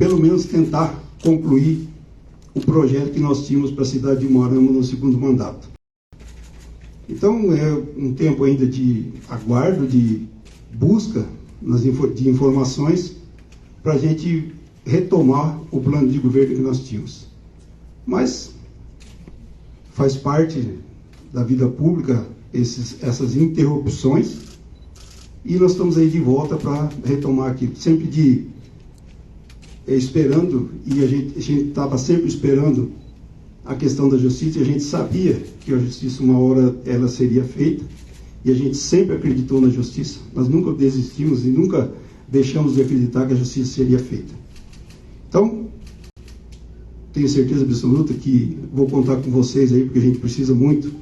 pelo menos tentar concluir o projeto que nós tínhamos para a cidade de Moarama no segundo mandato. Então, é um tempo ainda de aguardo, de busca de informações para a gente retomar o plano de governo que nós tínhamos. Mas faz parte da vida pública essas interrupções e nós estamos aí de volta para retomar aquilo, sempre esperando, e a gente estava sempre esperando a questão da justiça, e a gente sabia que a justiça uma hora ela seria feita, e a gente sempre acreditou na justiça. Nós nunca desistimos e nunca deixamos de acreditar que a justiça seria feita. Então, tenho certeza absoluta que vou contar com vocês aí, porque a gente precisa muito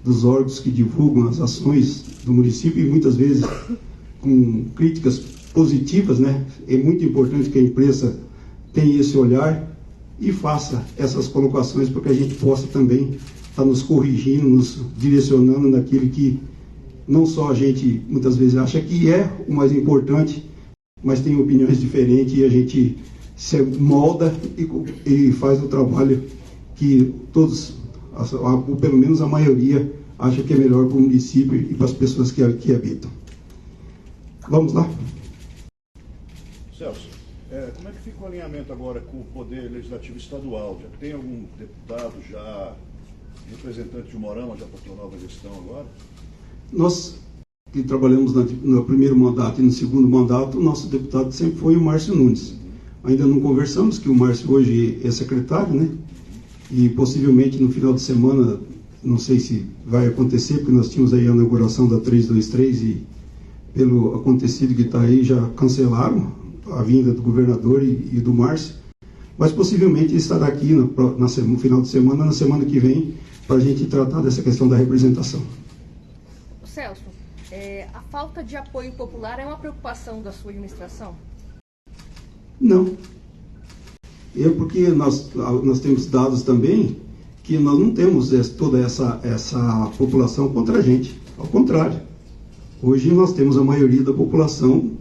dos órgãos que divulgam as ações do município, e muitas vezes com críticas positivas, né? É muito importante que a imprensa tenha esse olhar e faça essas colocações para que a gente possa também estar nos corrigindo, nos direcionando naquilo que não só a gente muitas vezes acha que é o mais importante, mas tem opiniões diferentes e a gente se molda e faz o trabalho que todos, ou pelo menos a maioria, acha que é melhor para o município e para as pessoas que aqui habitam. Vamos lá? Celso, como é que fica o alinhamento agora com o Poder Legislativo Estadual? Já tem algum deputado, já representante de Moarama, já para a nova gestão agora? Nós que trabalhamos no primeiro mandato e no segundo mandato, o nosso deputado sempre foi o Márcio Nunes. Ainda não conversamos, que o Márcio hoje é secretário, né? E possivelmente no final de semana, não sei se vai acontecer, porque nós tínhamos aí a inauguração da 323 e pelo acontecido que está aí, já cancelaram a vinda do governador e do Márcio, mas possivelmente ele estará aqui no final de semana, na semana que vem, para a gente tratar dessa questão da representação. Celso, a falta de apoio popular é uma preocupação da sua administração? Não. Porque nós temos dados também que nós não temos toda essa população contra a gente. Ao contrário. Hoje nós temos a maioria da população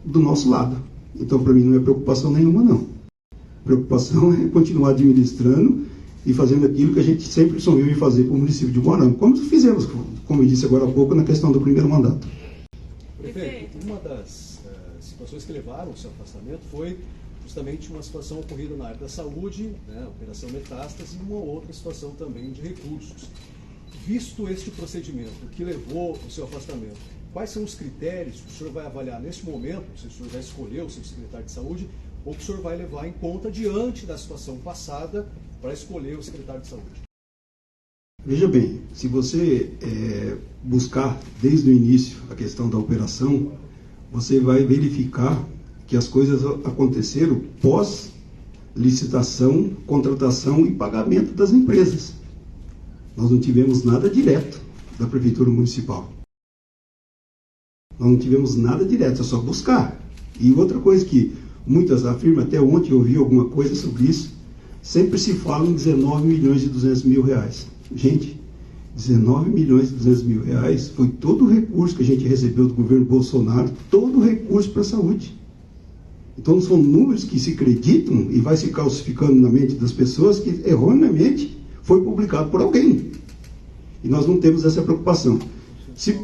do nosso lado. Então, para mim, não é preocupação nenhuma, não. Preocupação é continuar administrando e fazendo aquilo que a gente sempre sonhou em fazer para o município de Moarama, como fizemos, como eu disse agora há pouco, na questão do primeiro mandato. Prefeito, uma das situações que levaram ao seu afastamento foi justamente uma situação ocorrida na área da saúde, né, Operação Metástase, e uma outra situação também de recursos. Visto este procedimento que levou ao seu afastamento, quais são os critérios que o senhor vai avaliar neste momento, se o senhor vai escolher o seu secretário de saúde, ou que o senhor vai levar em conta diante da situação passada para escolher o secretário de saúde? Veja bem, se você buscar desde o início a questão da operação, você vai verificar que as coisas aconteceram pós licitação, contratação e pagamento das empresas. Nós não tivemos nada direto da Prefeitura Municipal. Nós não tivemos nada direto, é só buscar. E outra coisa que muitas afirmam, até ontem eu ouvi alguma coisa sobre isso, sempre se fala em 19 milhões e 200 mil reais. Gente, 19 milhões e 200 mil reais foi todo o recurso que a gente recebeu do governo Bolsonaro, todo o recurso para a saúde. Então são números que se acreditam e vai se calcificando na mente das pessoas que erroneamente foi publicado por alguém. E nós não temos essa preocupação. Se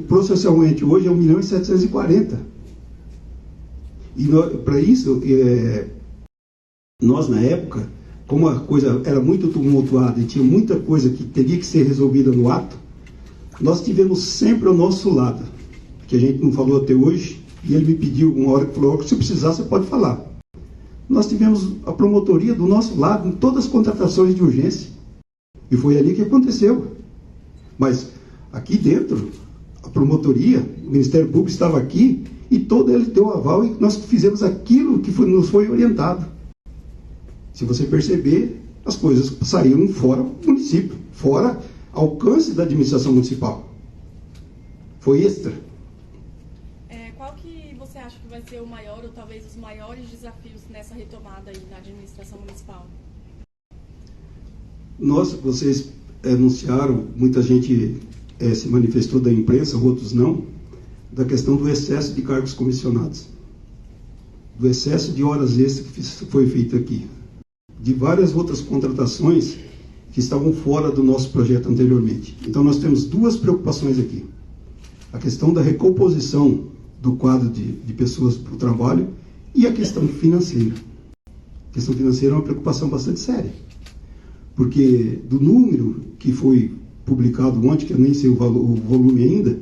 processualmente hoje é 1 milhão e 740. E para isso, nós na época, como a coisa era muito tumultuada e tinha muita coisa que teria que ser resolvida no ato, nós tivemos sempre ao nosso lado, que a gente não falou até hoje, e ele me pediu uma hora que falou, se precisar você pode falar. Nós tivemos a promotoria do nosso lado em todas as contratações de urgência. E foi ali que aconteceu. Mas aqui dentro, a promotoria, o Ministério Público estava aqui e todo ele deu aval e nós fizemos aquilo que nos foi orientado. Se você perceber, as coisas saíram fora do município, fora alcance da administração municipal. Foi extra. Qual que você acha que vai ser o maior ou talvez os maiores desafios nessa retomada aí na administração municipal? Vocês anunciaram, muita gente se manifestou da imprensa, outros não, da questão do excesso de cargos comissionados. do excesso de horas extras que foi feito aqui, de várias outras contratações que estavam fora do nosso projeto anteriormente. Então nós temos duas preocupações aqui. A questão da recomposição do quadro de pessoas para o trabalho e a questão financeira. A questão financeira é uma preocupação bastante séria, porque do número que foi publicado ontem, que eu nem sei o volume ainda,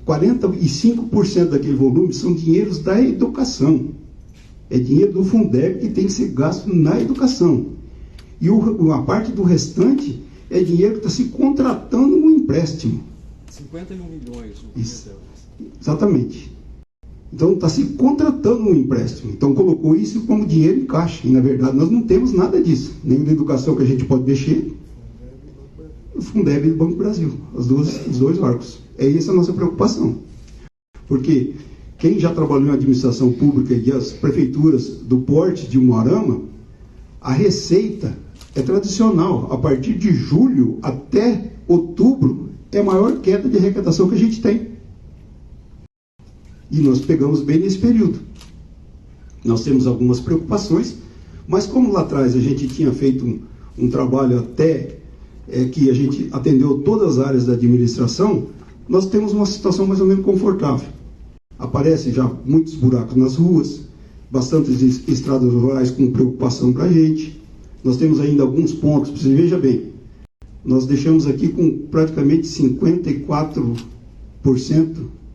45% daquele volume são dinheiros da educação. É dinheiro do Fundeb que tem que ser gasto na educação. E uma parte do restante é dinheiro que está se contratando um empréstimo. 51 milhões. Isso. Exatamente. Então está se contratando um empréstimo. Então colocou isso como dinheiro em caixa. E na verdade nós não temos nada disso. Nem da educação que a gente pode mexer, o Fundeb e o Banco do Brasil. Os dois órgãos. É essa a nossa preocupação. Porque quem já trabalhou em administração pública e as prefeituras do porte de Umuarama, a receita é tradicional. A partir de julho até outubro é a maior queda de arrecadação que a gente tem. E nós pegamos bem nesse período. Nós temos algumas preocupações, mas como lá atrás a gente tinha feito um trabalho até que a gente atendeu todas as áreas da administração, nós temos uma situação mais ou menos confortável. Aparecem já muitos buracos nas ruas, bastantes estradas rurais com preocupação para a gente. Nós temos ainda alguns pontos, você veja bem, nós deixamos aqui com praticamente 54%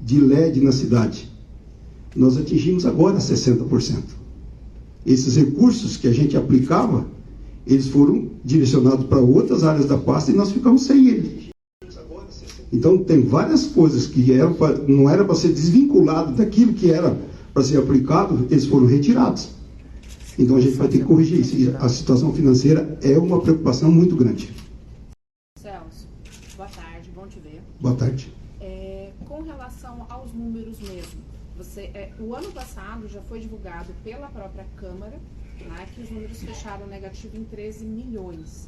de LED na cidade. Nós atingimos agora 60%. Esses recursos que a gente aplicava, eles foram direcionados para outras áreas da pasta e nós ficamos sem eles. Então tem várias coisas que não era para ser desvinculado daquilo que era para ser aplicado, eles foram retirados. Então a gente vai ter que corrigir isso. E a situação financeira é uma preocupação muito grande. Celso, boa tarde, bom te ver. Boa tarde. Com relação aos números mesmo, o ano passado já foi divulgado pela própria Câmara, né, que os números fecharam negativo em 13 milhões.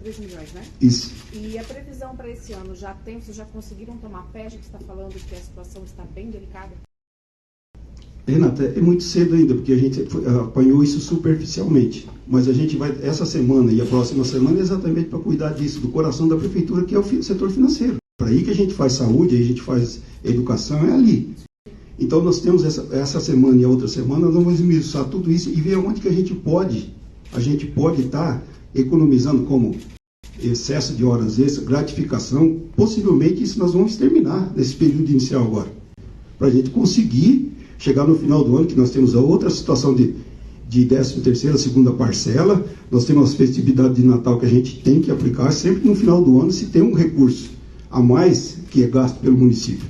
13 milhões, né? Isso. E a previsão para esse ano vocês já conseguiram tomar pé? A gente está falando que a situação está bem delicada? Renata, é muito cedo ainda, porque a gente apanhou isso superficialmente. Mas a gente vai, essa semana e a próxima semana, exatamente para cuidar disso, do coração da prefeitura, que é o setor financeiro. Para aí que a gente faz saúde, aí a gente faz educação, é ali. Então nós temos essa semana e a outra semana, nós vamos esmiuçar tudo isso e ver onde que a gente pode estar economizando como excesso de horas extras, gratificação. Possivelmente isso nós vamos terminar nesse período inicial agora. Para a gente conseguir chegar no final do ano, que nós temos a outra situação de 13ª, segunda parcela, nós temos as festividades de Natal que a gente tem que aplicar sempre no final do ano, se tem um recurso a mais que é gasto pelo município.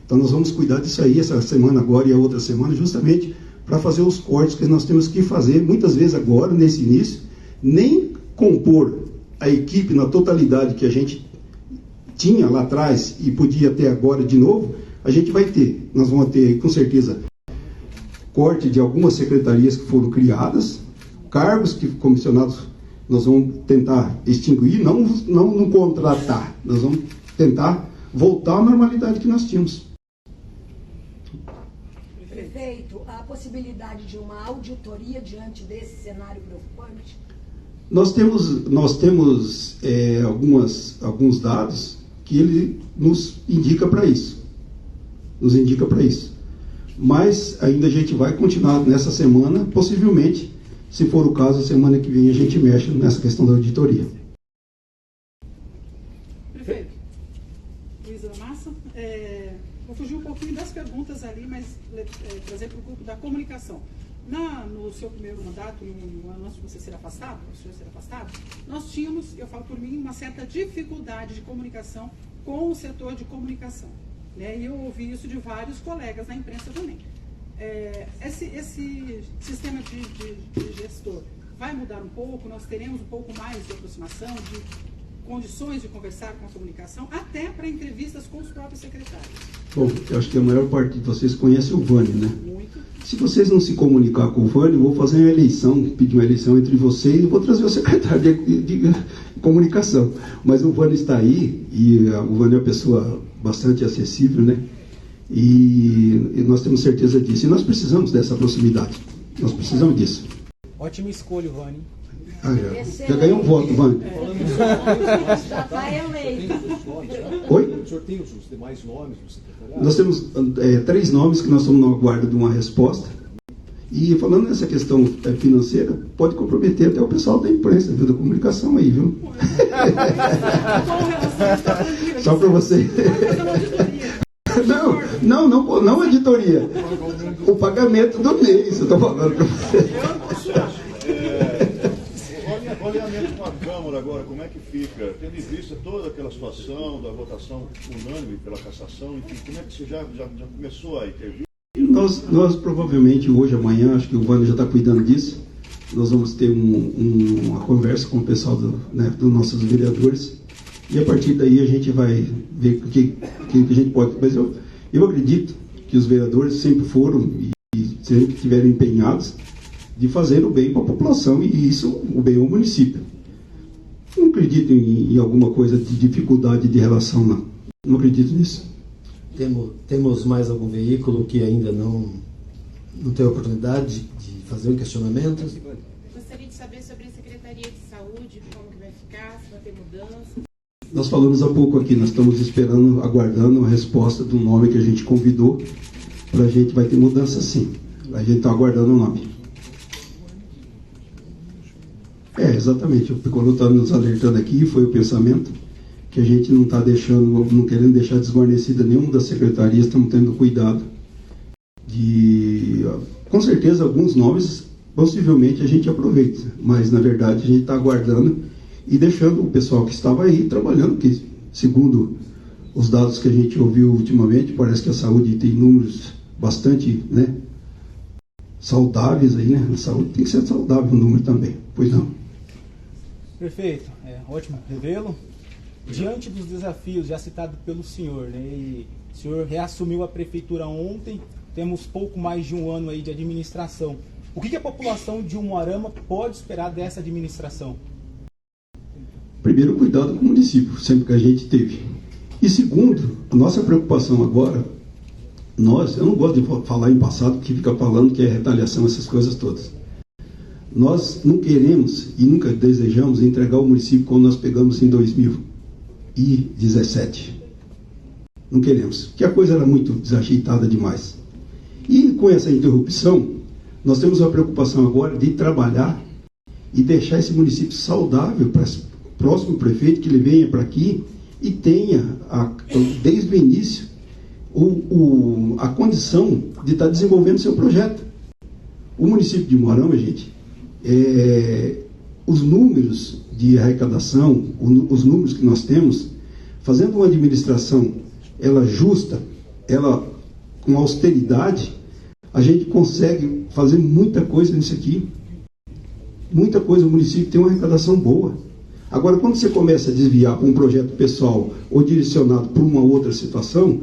Então nós vamos cuidar disso aí, essa semana agora e a outra semana, justamente para fazer os cortes que nós temos que fazer, muitas vezes agora, nesse início, nem compor a equipe na totalidade que a gente tinha lá atrás e podia ter agora de novo, a gente vai ter. Nós vamos ter, com certeza, corte de algumas secretarias que foram criadas, cargos que comissionados nós vamos tentar extinguir, não contratar, nós vamos tentar voltar à normalidade que nós tínhamos. Prefeito, há a possibilidade de uma auditoria diante desse cenário preocupante? Nós temos alguns dados que ele nos indica para isso. Mas ainda a gente vai continuar nessa semana, possivelmente, se for o caso, a semana que vem a gente mexe nessa questão da auditoria. Prefeito, Luísa Massa, vou fugir um pouquinho das perguntas ali, mas trazer para o grupo da comunicação. No seu primeiro mandato, no ano antes de você ser afastado, nós tínhamos, eu falo por mim, uma certa dificuldade de comunicação com o setor de comunicação. Né? E eu ouvi isso de vários colegas na imprensa também. Esse sistema de gestor vai mudar um pouco, nós teremos um pouco mais de aproximação, de condições de conversar com a comunicação, até para entrevistas com os próprios secretários. Bom, eu acho que a maior parte de vocês conhece o Vânio, né? Muito. Se vocês não se comunicar com o Vânio, eu vou fazer uma eleição, pedir uma eleição entre vocês e vou trazer o secretário de comunicação. Mas o Vânio está aí, e o Vânio é uma pessoa bastante acessível, né? E nós temos certeza disso. E nós precisamos dessa proximidade. Nós precisamos disso. Ótima escolha, Vani. Já ganhou um voto, Vani. Vai eleito. Oi? O senhor tem os demais nomes do secretariado? Nós temos 3 nomes que nós estamos no aguardo de uma resposta. E falando nessa questão financeira, pode comprometer até o pessoal da imprensa, viu, da comunicação aí, viu? Só para você. Não auditoria. O pagamento do mês, eu estou falando para você. O alinhamento com a Câmara agora, como é que fica? Tendo em vista toda aquela situação da votação unânime pela cassação, enfim, como é que você já começou a intervir? Nós provavelmente hoje, amanhã, acho que o Vani já está cuidando disso, nós vamos ter uma conversa com o pessoal dos nossos vereadores, e a partir daí a gente vai ver o que a gente pode. Mas eu acredito que os vereadores sempre foram e sempre estiveram empenhados de fazer o bem para a população, e isso, o bem ao município. Não acredito em alguma coisa de dificuldade de relação, não. Não acredito nisso. Temos mais algum veículo que ainda não teve oportunidade de fazer um questionamento? Gostaria de saber sobre a Secretaria de Saúde, como que vai ficar, se vai ter mudança. Nós falamos há pouco aqui, nós estamos esperando, aguardando a resposta do nome que a gente convidou, para a gente vai ter mudança sim. A gente está aguardando o nome. Exatamente, o Piccolo está nos alertando aqui, foi o pensamento, que a gente não está não querendo deixar desguarnecida nenhuma das secretarias, estamos tendo cuidado de, com certeza, alguns nomes, possivelmente a gente aproveita, mas na verdade a gente está aguardando e deixando o pessoal que estava aí trabalhando, que segundo os dados que a gente ouviu ultimamente, parece que a saúde tem números bastante, saudáveis aí, A saúde tem que ser saudável o número também, pois não. Perfeito, ótimo revelo. Diante dos desafios já citados pelo senhor, e o senhor reassumiu a prefeitura ontem, temos pouco mais de um ano aí de administração. O que a população de Umuarama pode esperar dessa administração? Primeiro, cuidado com o município, sempre que a gente teve. E segundo, a nossa preocupação agora, eu não gosto de falar em passado, porque fica falando que é retaliação, essas coisas todas. Nós não queremos e nunca desejamos entregar o município como nós pegamos em 2017. Não queremos, porque a coisa era muito desajeitada demais. E com essa interrupção, nós temos uma preocupação agora de trabalhar e deixar esse município saudável para o próximo prefeito que ele venha para aqui e tenha, desde o início, a condição de estar desenvolvendo seu projeto. O município de Umuarama, gente, os números de arrecadação, os números que nós temos, fazendo uma administração justa, com austeridade, a gente consegue fazer muita coisa nisso aqui. Muita coisa, o município tem uma arrecadação boa. Agora, quando você começa a desviar para um projeto pessoal ou direcionado para uma outra situação,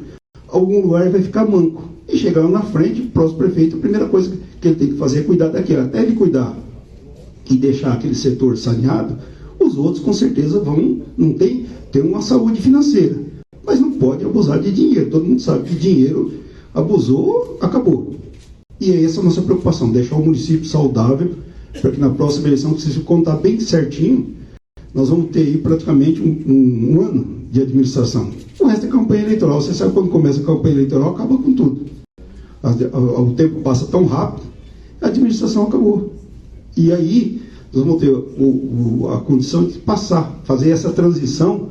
algum lugar vai ficar manco. E chegar lá na frente, o próximo prefeito, a primeira coisa que ele tem que fazer é cuidar daquilo. Até ele cuidar e deixar aquele setor saneado, os outros com certeza não tem uma saúde financeira, mas não pode abusar de dinheiro. Todo mundo sabe que dinheiro abusou, acabou. E é essa a nossa preocupação, deixar o município saudável, para que na próxima eleição, se contar bem certinho, nós vamos ter aí praticamente um ano de administração. O resto é campanha eleitoral. Você sabe, quando começa a campanha eleitoral, acaba com tudo. O tempo passa tão rápido, a administração acabou. E aí, nós vamos ter a condição de fazer essa transição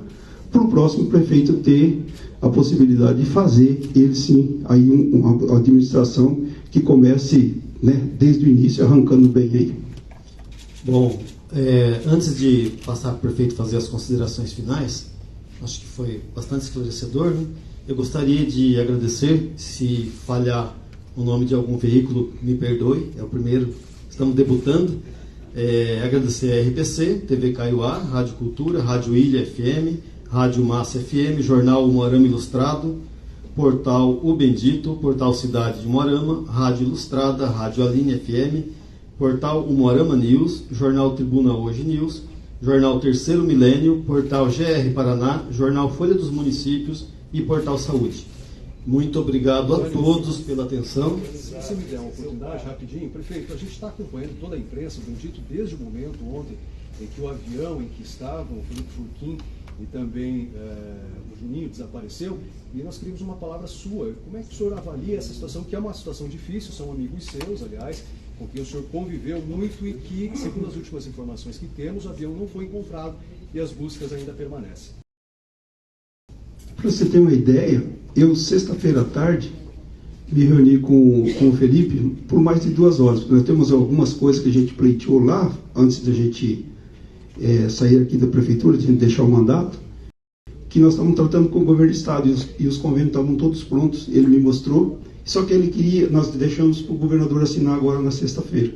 para o próximo prefeito ter a possibilidade de fazer, ele sim, aí uma administração que comece, desde o início, arrancando bem aí. Bom, antes de passar para o prefeito fazer as considerações finais, acho que foi bastante esclarecedor, eu gostaria de agradecer, se falhar o nome de algum veículo, me perdoe, é o primeiro, estamos debutando, agradecer a RPC, TV Caiuá, Rádio Cultura, Rádio Ilha FM, Rádio Massa FM, Jornal Umuarama Ilustrado, Portal O Bendito, Portal Cidade de Umuarama, Rádio Ilustrada, Rádio Aline FM, Portal Umuarama News, Jornal Tribuna Hoje News, Jornal Terceiro Milênio, Portal GR Paraná, Jornal Folha dos Municípios e Portal Saúde. Muito obrigado a todos pela atenção. Se você me der uma oportunidade, rapidinho, prefeito, a gente está acompanhando toda a imprensa, bem dito, desde o momento ontem em que o avião em que estavam, o Felipe Furquim e também o Juninho desapareceu, e nós queríamos uma palavra sua. Como é que o senhor avalia essa situação, que é uma situação difícil, são amigos seus, aliás, com quem o senhor conviveu muito e que, segundo as últimas informações que temos, o avião não foi encontrado e as buscas ainda permanecem? Para você ter uma ideia, eu, sexta-feira à tarde, me reuni com o Felipe por mais de 2 horas, porque nós temos algumas coisas que a gente pleiteou lá, antes da gente sair aqui da prefeitura, de deixar o mandato, que nós estávamos tratando com o governo do estado, e os convênios estavam todos prontos, ele me mostrou, só que ele queria, nós deixamos para o governador assinar agora na sexta-feira.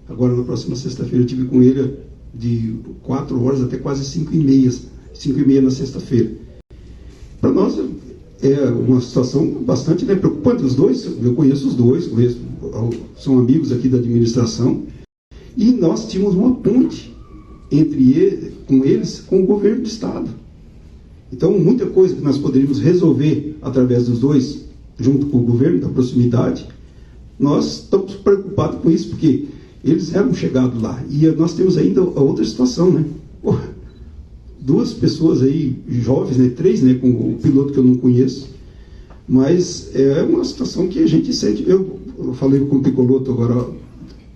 Agora, na próxima sexta-feira, eu tive com ele de 4 horas até quase 5h30 na sexta-feira. Para nós é uma situação bastante preocupante. Os dois, eu conheço os dois, são amigos aqui da administração, e nós tínhamos uma ponte com eles, com o governo do estado. Então, muita coisa que nós poderíamos resolver através dos dois, junto com o governo, da proximidade, nós estamos preocupados com isso, porque eles eram chegados lá. E nós temos ainda a outra situação, né? 2 pessoas aí, jovens, né? 3, né? Com o piloto que eu não conheço. Mas é uma situação que a gente sente. Eu falei com o piloto agora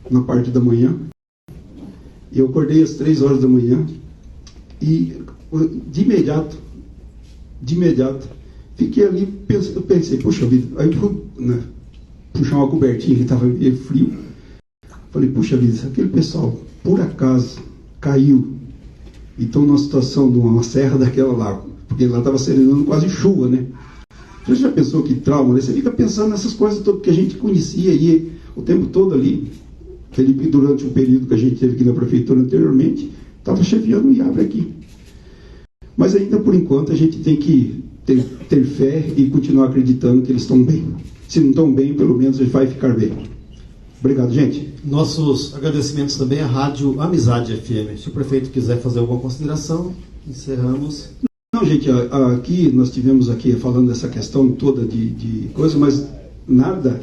na parte da manhã. Eu acordei às 3 horas da manhã e de imediato, fiquei ali, eu pensei, puxa vida, aí eu fui puxar uma cobertinha que estava meio frio. Falei, puxa vida, se aquele pessoal, por acaso, caiu e estão numa situação de uma serra daquela lá, porque lá estava serenando quase chuva, né? Você já pensou que trauma, né? Você fica pensando nessas coisas todas que a gente conhecia e o tempo todo ali. Felipe, durante um período que a gente teve aqui na prefeitura anteriormente, estava chefiando o IAVRE aqui. Mas ainda por enquanto a gente tem que ter fé e continuar acreditando que eles estão bem. Se não estão bem, pelo menos ele vai ficar bem. Obrigado, gente. Nossos agradecimentos também à Rádio Amizade FM. Se o prefeito quiser fazer alguma consideração, encerramos. Não, gente, aqui nós tivemos aqui falando dessa questão toda de coisa, mas nada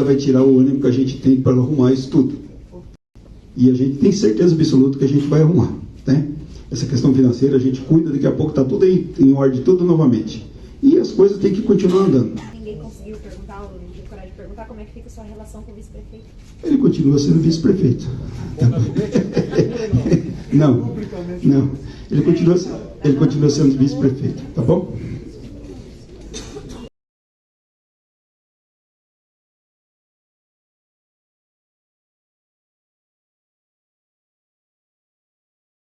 vai tirar o ânimo que a gente tem para arrumar isso tudo. E a gente tem certeza absoluta que a gente vai arrumar, né? Essa questão financeira a gente cuida, daqui a pouco está tudo em ordem, tudo novamente. E as coisas têm que continuar andando. Ninguém conseguiu perguntar, ou não tive coragem de perguntar, como é que fica a sua relação com o vice-prefeito? Ele continua sendo vice-prefeito. Não. Ele continua sendo vice-prefeito, tá bom?